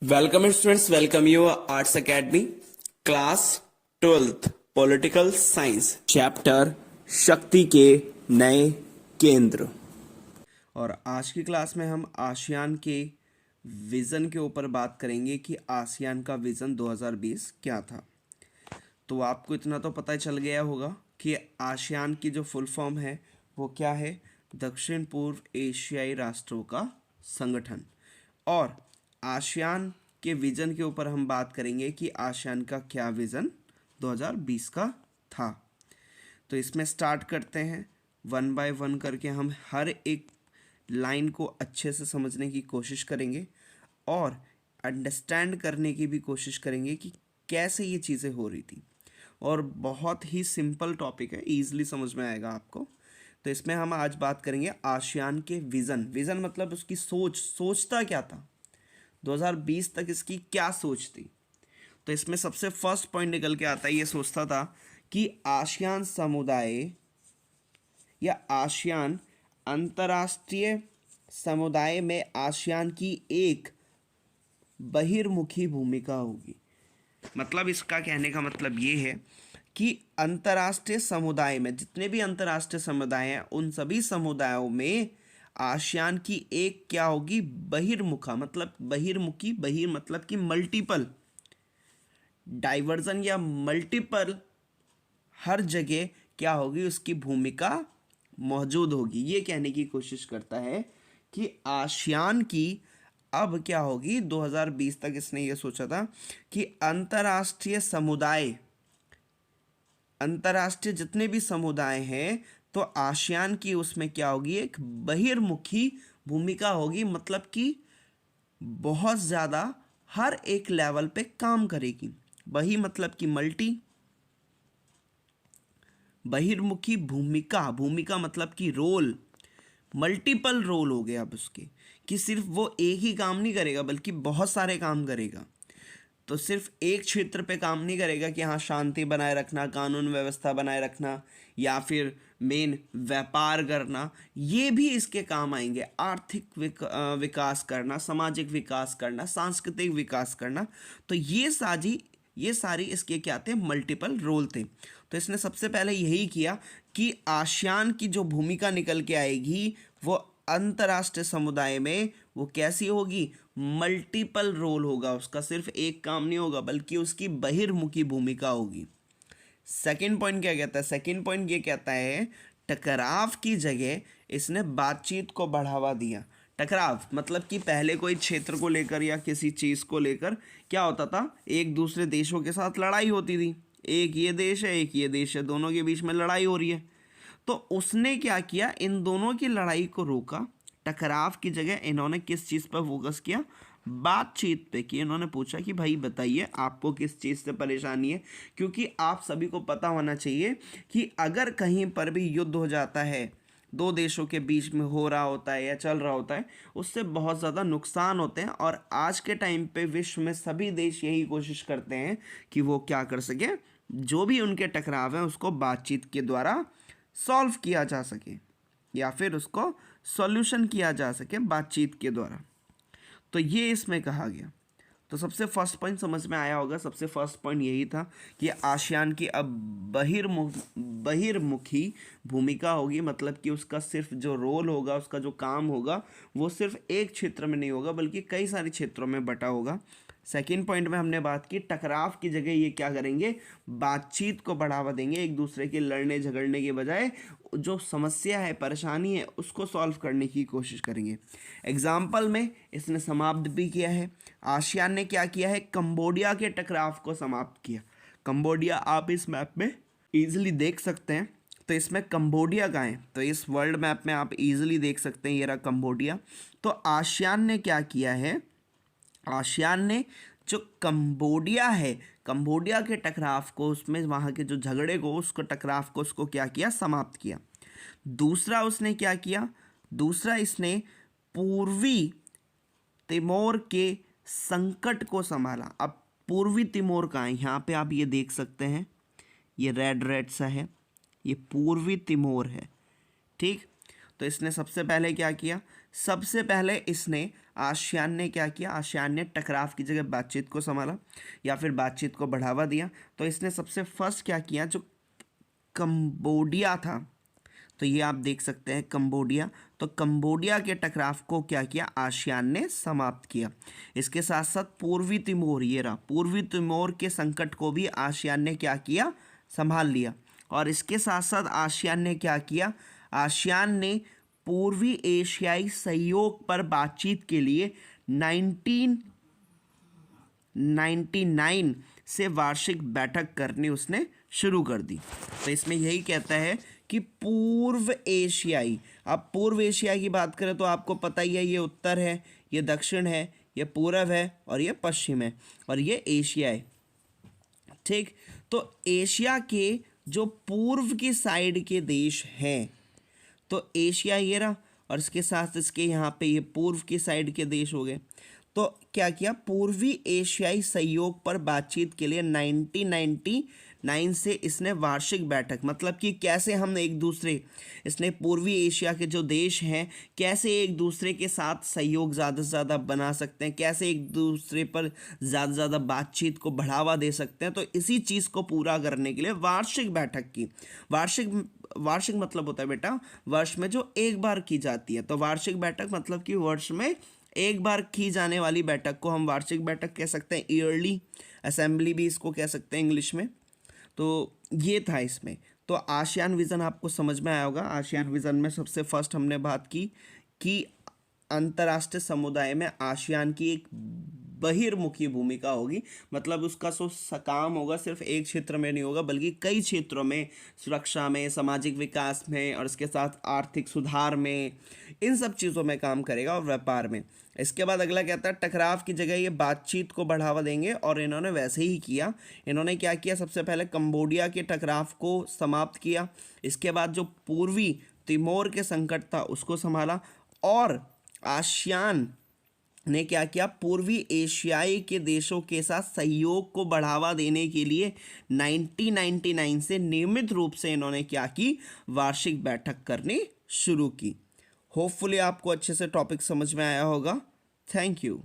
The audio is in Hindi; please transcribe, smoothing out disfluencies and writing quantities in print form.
Welcome students, welcome you arts academy class 12th political science chapter शक्ति के नए केंद्र। और आज की क्लास में हम आसियान के विजन के ऊपर बात करेंगे कि आसियान का विजन 2020 क्या था। तो आपको इतना तो पता चल गया होगा कि आसियान की जो फुल फॉर्म है वो क्या है, दक्षिण पूर्व एशियाई राष्ट्रों का संगठन। और आसियान के विजन के ऊपर हम बात करेंगे कि आसियान का क्या विजन 2020 का था। तो इसमें स्टार्ट करते हैं, वन बाय वन करके हम हर एक लाइन को अच्छे से समझने की कोशिश करेंगे और अंडरस्टैंड करने की भी कोशिश करेंगे कि कैसे ये चीज़ें हो रही थी। और बहुत ही सिंपल टॉपिक है, ईजिली समझ में आएगा आपको। तो इसमें हम आज बात करेंगे आसियान के विज़न। विज़न मतलब उसकी सोचता क्या था, 2020 तक इसकी क्या सोच थी। तो इसमें सबसे फर्स्ट पॉइंट निकल के आता है, ये सोचता था कि आसियान समुदाय या आसियान अंतर्राष्ट्रीय समुदाय में आसियान की एक बहिर्मुखी भूमिका होगी। मतलब इसका कहने का मतलब ये है कि अंतर्राष्ट्रीय समुदाय में जितने भी अंतर्राष्ट्रीय समुदाय हैं उन सभी समुदायों में आसियान की एक क्या होगी, बहिर्मुखा मतलब बहिर्मुखी, बहिर मतलब कि मल्टीपल, डाइवर्जन या मल्टीपल, हर जगह क्या होगी उसकी भूमिका मौजूद होगी। ये कहने की कोशिश करता है कि आसियान की अब क्या होगी, 2020 तक इसने ये सोचा था कि अंतर्राष्ट्रीय समुदाय, अंतर्राष्ट्रीय जितने भी समुदाय हैं तो आसियान की उसमें क्या होगी, एक बहिर्मुखी भूमिका होगी। मतलब कि बहुत ज़्यादा हर एक लेवल पे काम करेगी। बही मतलब कि मल्टी, बहिर्मुखी भूमिका, भूमिका मतलब कि रोल, मल्टीपल रोल हो गया अब उसके, कि सिर्फ वो एक ही काम नहीं करेगा बल्कि बहुत सारे काम करेगा। तो सिर्फ एक क्षेत्र पे काम नहीं करेगा कि हाँ शांति बनाए रखना, कानून व्यवस्था बनाए रखना या फिर मेन व्यापार करना, ये भी इसके काम आएंगे। आर्थिक विकास करना, सामाजिक विकास करना, सांस्कृतिक विकास करना, तो ये सारी इसके क्या थे, मल्टीपल रोल थे। तो इसने सबसे पहले यही किया कि आसियान की जो भूमिका निकल के आएगी वो अंतर्राष्ट्रीय समुदाय में वो कैसी होगी, मल्टीपल रोल होगा उसका, सिर्फ एक काम नहीं होगा बल्कि उसकी बहिर्मुखी भूमिका होगी। सेकंड पॉइंट क्या कहता है, सेकंड पॉइंट ये कहता है टकराव की जगह इसने बातचीत को बढ़ावा दिया। टकराव मतलब कि पहले कोई क्षेत्र को लेकर या किसी चीज़ को लेकर क्या होता था, एक दूसरे देशों के साथ लड़ाई होती थी। एक ये देश है, एक ये देश है, दोनों के बीच में लड़ाई हो रही है। तो उसने क्या किया, इन दोनों की लड़ाई को रोका। टकराव की जगह इन्होंने किस चीज़ पर फोकस किया, बातचीत पे की। इन्होंने पूछा कि भाई बताइए आपको किस चीज़ से परेशानी है, क्योंकि आप सभी को पता होना चाहिए कि अगर कहीं पर भी युद्ध हो जाता है, दो देशों के बीच में हो रहा होता है या चल रहा होता है, उससे बहुत ज़्यादा नुकसान होते हैं। और आज के टाइम पे विश्व में सभी देश यही कोशिश करते हैं कि वो क्या कर सके, जो भी उनके टकराव हैं उसको बातचीत के द्वारा सॉल्व किया जा सके या फिर उसको सॉल्यूशन किया जा सके बातचीत के द्वारा। तो ये इसमें कहा गया। तो सबसे फर्स्ट पॉइंट समझ में आया होगा, सबसे फर्स्ट पॉइंट यही था कि आसियान की अब बहिर्मुखी भूमिका होगी। मतलब कि उसका सिर्फ जो रोल होगा, उसका जो काम होगा वो सिर्फ एक क्षेत्र में नहीं होगा बल्कि कई सारे क्षेत्रों में बटा होगा। सेकेंड पॉइंट में हमने बात की टकराव की जगह ये क्या करेंगे, बातचीत को बढ़ावा देंगे। एक दूसरे के लड़ने झगड़ने के बजाय जो समस्या है, परेशानी है, उसको सॉल्व करने की कोशिश करेंगे। एग्जाम्पल में इसने समाप्त भी किया है। आसियान ने क्या किया है, कंबोडिया के टकराव को समाप्त किया। कंबोडिया आप इस मैप में ईजिली देख सकते हैं। तो इसमें कंबोडिया का है, तो इस वर्ल्ड मैप में आप इजीली देख सकते हैं, ये रहा कंबोडिया। तो आसियान ने क्या किया है, आसियान ने जो कंबोडिया है, कंबोडिया के टकराव को, उसमें वहाँ के जो झगड़े को, उसको टकराव को, उसको क्या किया, समाप्त किया। दूसरा उसने क्या किया, दूसरा इसने पूर्वी तिमोर के संकट को संभाला। अब पूर्वी तिमोर का है, यहाँ पे आप ये देख सकते हैं, ये रेड रेड सा है, ये पूर्वी तिमोर है, ठीक। तो इसने सबसे पहले क्या किया, सबसे पहले इसने आसियान ने क्या किया, आसियान ने टकराव की जगह बातचीत को संभाला या फिर बातचीत को बढ़ावा दिया। तो इसने सबसे फर्स्ट क्या किया, जो कंबोडिया था, तो ये आप देख सकते हैं कंबोडिया, तो कंबोडिया के टकराव को क्या किया, आसियान ने समाप्त किया। इसके साथ साथ पूर्वी तिमोर, ये रहा पूर्वी तिमोर के संकट को भी आसियान ने क्या किया, संभाल लिया। और इसके साथ साथ आसियान ने क्या किया, आसियान ने पूर्वी एशियाई सहयोग पर बातचीत के लिए 1999 से वार्षिक बैठक करनी उसने शुरू कर दी। तो इसमें यही कहता है कि पूर्व एशियाई, अब पूर्व एशिया की बात करें तो आपको पता ही है, ये उत्तर है, ये दक्षिण है, ये पूर्व है और ये पश्चिम है और ये एशिया है। ठीक, तो एशिया के जो पूर्व की साइड के देश हैं, तो एशिया ये रहा और इसके साथ इसके यहाँ पे ये पूर्व की साइड के देश हो गए। तो क्या किया, पूर्वी एशियाई सहयोग पर बातचीत के लिए 1999 से इसने वार्षिक बैठक, मतलब कि कैसे हम एक दूसरे, इसने पूर्वी एशिया के जो देश हैं कैसे एक दूसरे के साथ सहयोग ज़्यादा से ज़्यादा बना सकते हैं, कैसे एक दूसरे पर ज़्यादा से ज़्यादा बातचीत को बढ़ावा दे सकते हैं, तो इसी चीज़ को पूरा करने के लिए वार्षिक बैठक की। वार्षिक मतलब होता है बेटा वर्ष में जो एक बार की जाती है, तो वार्षिक बैठक मतलब कि वर्ष में एक बार की जाने वाली बैठक को हम वार्षिक बैठक कह सकते हैं, ईयरली असेंबली भी इसको कह सकते हैं इंग्लिश में। तो ये था इसमें। तो आसियान विज़न आपको समझ में आया होगा। आसियान विज़न में सबसे फर्स्ट हमने बात की कि अंतर्राष्ट्रीय समुदाय में आसियान की एक बहिर्मुखी भूमिका होगी, मतलब उसका जो काम होगा सिर्फ एक क्षेत्र में नहीं होगा बल्कि कई क्षेत्रों में, सुरक्षा में, सामाजिक विकास में और इसके साथ आर्थिक सुधार में, इन सब चीज़ों में काम करेगा और व्यापार में। इसके बाद अगला कहता है टकराव की जगह ये बातचीत को बढ़ावा देंगे और इन्होंने वैसे ही किया। इन्होंने क्या किया, सबसे पहले कंबोडिया के टकराव को समाप्त किया, इसके बाद जो पूर्वी तिमोर के संकट था उसको संभाला और आसियान ने क्या किया, पूर्वी एशियाई के देशों के साथ सहयोग को बढ़ावा देने के लिए 1999 से नियमित रूप से इन्होंने क्या की, वार्षिक बैठक करनी शुरू की। होपफुली आपको अच्छे से टॉपिक समझ में आया होगा। Thank you.